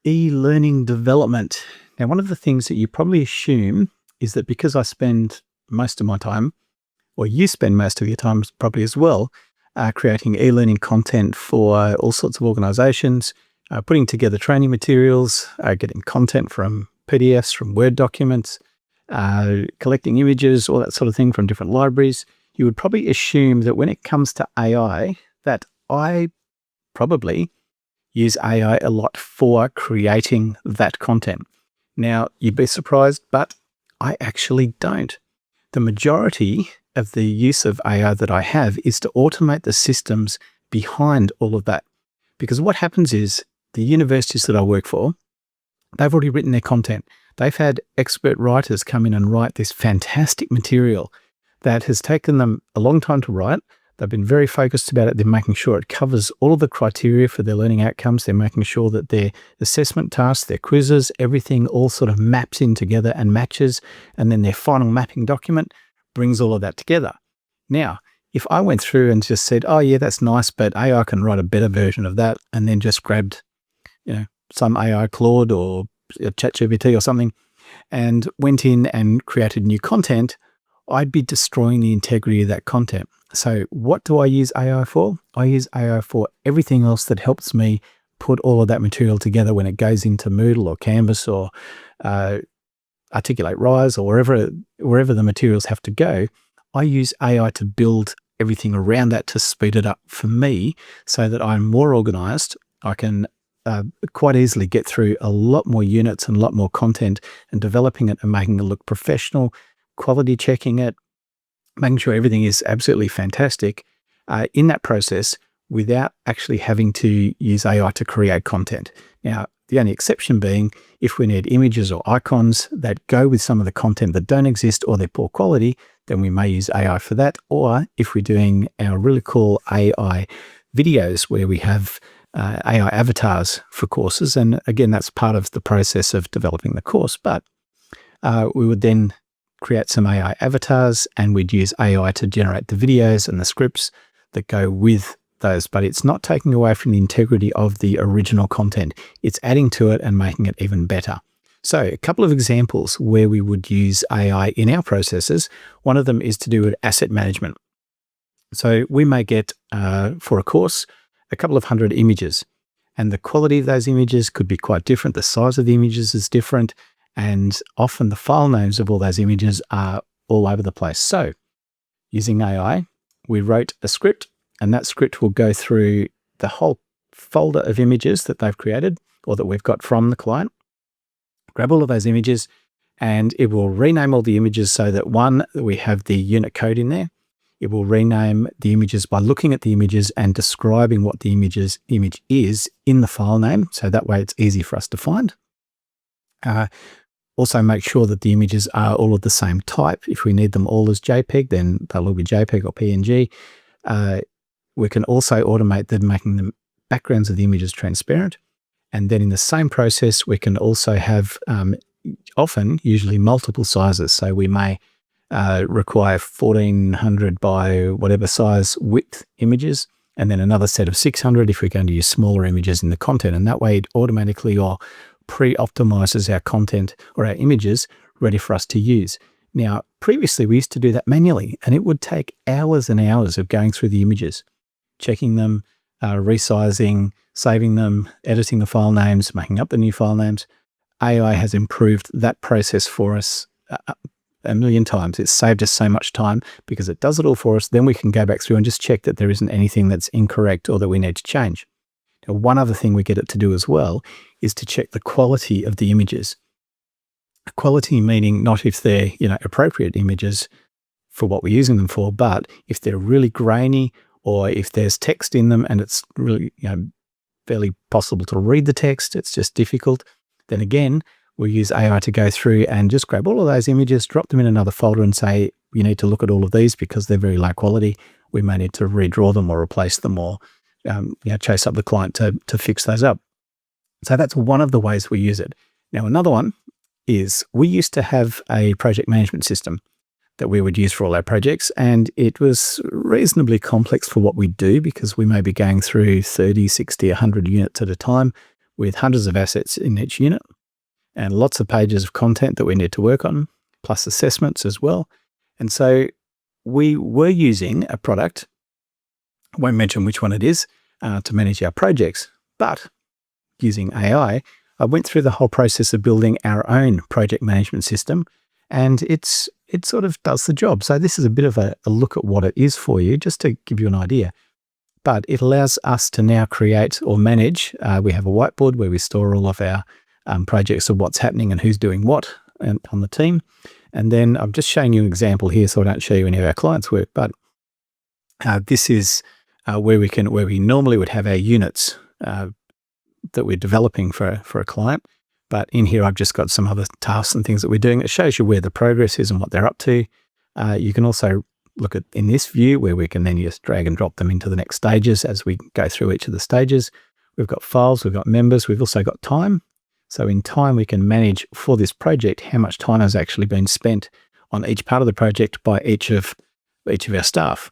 e-learning development. Now, one of the things that you probably assume is that because I spend most of my time, or you spend most of your time probably as well, creating e-learning content for all sorts of organizations, putting together training materials, getting content from PDFs, from Word documents, collecting images, all that sort of thing from different libraries, you would probably assume that when it comes to AI, that I probably use AI a lot for creating that content. Now, you'd be surprised, but I actually don't. The majority of the use of AI that I have is to automate the systems behind all of that. Because what happens is the universities that I work for, they've already written their content. They've had expert writers come in and write this fantastic material that has taken them a long time to write. They've been very focused about it. They're making sure it covers all of the criteria for their learning outcomes. They're making sure that their assessment tasks, their quizzes, everything all sort of maps in together and matches. And then their final mapping document brings all of that together. Now, if I went through and just said, oh yeah, that's nice, but AI can write a better version of that, and then just grabbed, some AI Claude or ChatGPT or something, and went in and created new content, I'd be destroying the integrity of that content. So what do I use AI for? I use AI for everything else that helps me put all of that material together when it goes into Moodle or Canvas or Articulate Rise or wherever the materials have to go. I use AI to build everything around that to speed it up for me so that I'm more organized. I can quite easily get through a lot more units and a lot more content and developing it and making it look professional, quality checking it, making sure everything is absolutely fantastic in that process without actually having to use AI to create content. Now, the only exception being if we need images or icons that go with some of the content that don't exist or they're poor quality, then we may use AI for that. Or if we're doing our really cool AI videos where we have AI avatars for courses, and again, that's part of the process of developing the course, but we would then create some AI avatars and we'd use AI to generate the videos and the scripts that go with those, but it's not taking away from the integrity of the original content. It's adding to it and making it even better. So a couple of examples where we would use AI in our processes. One of them is to do with asset management. So we may get, for a course, a couple of hundred images, and the quality of those images could be quite different. The size of the images is different, and often the file names of all those images are all over the place. So using AI, we wrote a script, and that script will go through the whole folder of images that they've created or that we've got from the client, grab all of those images, and it will rename all the images so that one, we have the unit code in there. It will rename the images by looking at the images and describing what the image is in the file name. So that way it's easy for us to find. Also make sure that the images are all of the same type. If we need them all as JPEG, then they'll all be JPEG or PNG. We can also automate them, making the backgrounds of the images transparent. And then in the same process, we can also have usually multiple sizes. So we may require 1400 by whatever size width images, and then another set of 600 if we're going to use smaller images in the content. And that way it automatically or pre-optimizes our content or our images ready for us to use. Now, previously we used to do that manually, and it would take hours and hours of going through the images, checking them, resizing, saving them, editing the file names, making up the new file names. AI has improved that process for us a million times. It's saved us so much time because it does it all for us. Then we can go back through and just check that there isn't anything that's incorrect or that we need to change. Now, one other thing we get it to do as well is to check the quality of the images. Quality meaning not if they're appropriate images for what we're using them for, but if they're really grainy or if there's text in them and it's really barely possible to read the text, it's just difficult, then again, we'll use AI to go through and just grab all of those images, drop them in another folder and say, you need to look at all of these because they're very low quality. We may need to redraw them or replace them or chase up the client to fix those up. So that's one of the ways we use it. Now, another one is we used to have a project management system that we would use for all our projects, and it was reasonably complex for what we do because we may be going through 30, 60, 100 units at a time. with hundreds of assets in each unit and lots of pages of content that we need to work on, plus assessments as well. And so we were using a product, I won't mention which one it is, to manage our projects, but using AI, I went through the whole process of building our own project management system, and it sort of does the job. So this is a bit of a look at what it is for you, just to give you an idea. But it allows us to now create or manage. We have a whiteboard where we store all of our projects of what's happening and who's doing what on the team. And then I'm just showing you an example here, so I don't show you any of our clients' work, but this is where we normally would have our units that we're developing for a client. But in here, I've just got some other tasks and things that we're doing. It shows you where the progress is and what they're up to. You can also look at in this view where we can then just drag and drop them into the next stages as we go through each of the stages. We've got files, we've got members, we've also got time. So in time, we can manage for this project how much time has actually been spent on each part of the project by each of our staff.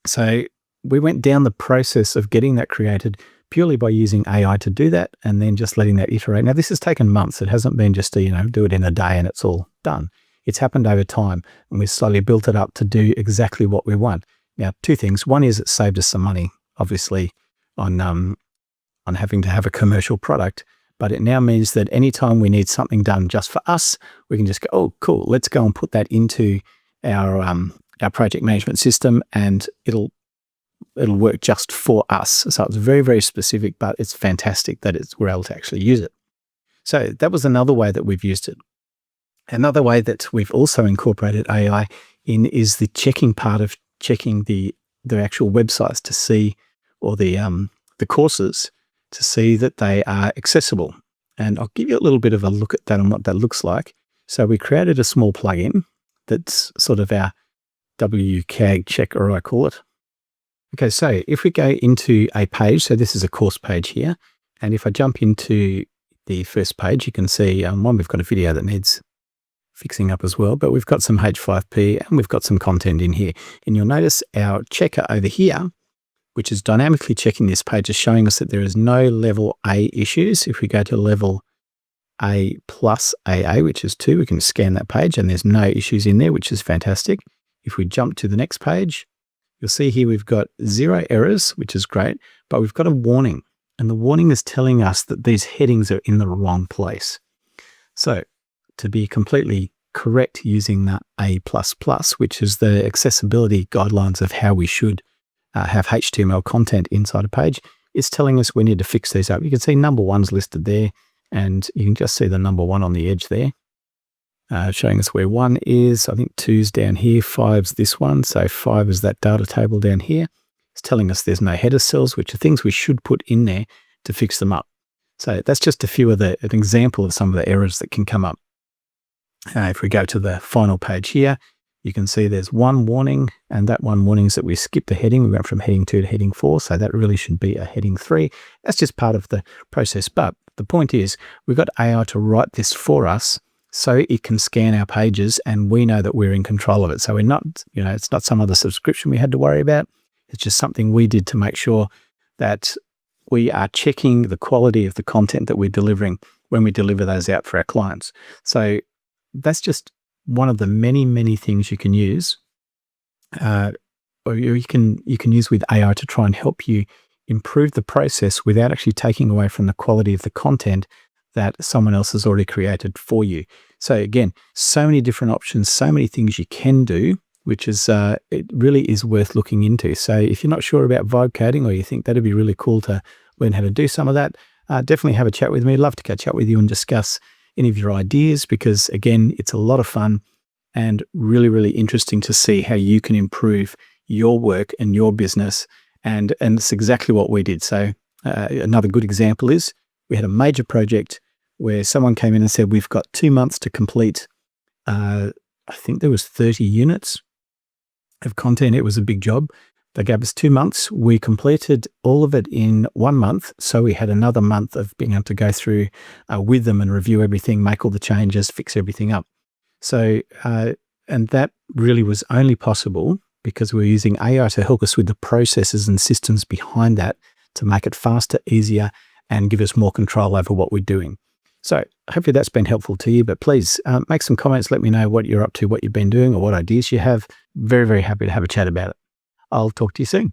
So we went down the process of getting that created purely by using AI to do that and then just letting that iterate. Now, this has taken months. It hasn't been just to, do it in a day and it's all done. It's happened over time, and we've slowly built it up to do exactly what we want. Now, two things. One is it saved us some money, obviously, on having to have a commercial product. But it now means that anytime we need something done just for us, we can just go, oh, cool, let's go and put that into our project management system, and it'll work just for us. So it's very, very specific, but it's fantastic that we're able to actually use it. So that was another way that we've used it. Another way that we've also incorporated AI in is the checking part of checking the actual websites to see, or the courses, to see that they are accessible. And I'll give you a little bit of a look at that and what that looks like. So we created a small plugin that's sort of our WCAG checker, I call it. Okay, so if we go into a page, so this is a course page here, and if I jump into the first page, you can see we've got a video that needs fixing up as well, but we've got some H5P and we've got some content in here. And you'll notice our checker over here, which is dynamically checking this page, is showing us that there is no level A issues. If we go to level A plus AA, which is 2, we can scan that page and there's no issues in there, which is fantastic. If we jump to the next page, you'll see here we've got 0 errors, which is great, but we've got a warning. And the warning is telling us that these headings are in the wrong place. So to be completely correct using that A++, which is the accessibility guidelines of how we should have HTML content inside a page, is telling us we need to fix these up. You can see number 1's listed there, and you can just see the number 1 on the edge there, showing us where 1 is. I think 2's down here, 5's this one. So 5 is that data table down here. It's telling us there's no header cells, which are things we should put in there to fix them up. So that's just a few of an example of some of the errors that can come up. If we go to the final page here, you can see there's one warning, and that one warning is that we skipped a heading. We went from heading 2 to heading 4, so that really should be a heading 3. That's just part of the process. But the point is, we've got AI to write this for us so it can scan our pages and we know that we're in control of it. So we're not, it's not some other subscription we had to worry about. It's just something we did to make sure that we are checking the quality of the content that we're delivering when we deliver those out for our clients. So that's just one of the many, many things you can use, or you can use with AI to try and help you improve the process without actually taking away from the quality of the content that someone else has already created for you. So again, so many different options, so many things you can do, which is it really is worth looking into. So if you're not sure about vibe coding, or you think that'd be really cool to learn how to do some of that, definitely have a chat with me. I'd love to catch up with you and discuss any of your ideas, because again, it's a lot of fun and really, really interesting to see how you can improve your work and your business. And it's exactly what we did. So another good example is we had a major project where someone came in and said, we've got 2 months to complete, I think there was 30 units of content. It was a big job. They gave us 2 months. We completed all of it in 1 month. So we had another month of being able to go through with them and review everything, make all the changes, fix everything up. So, and that really was only possible because we're using AI to help us with the processes and systems behind that to make it faster, easier, and give us more control over what we're doing. So hopefully that's been helpful to you, but please make some comments. Let me know what you're up to, what you've been doing, or what ideas you have. Very, very happy to have a chat about it. I'll talk to you soon.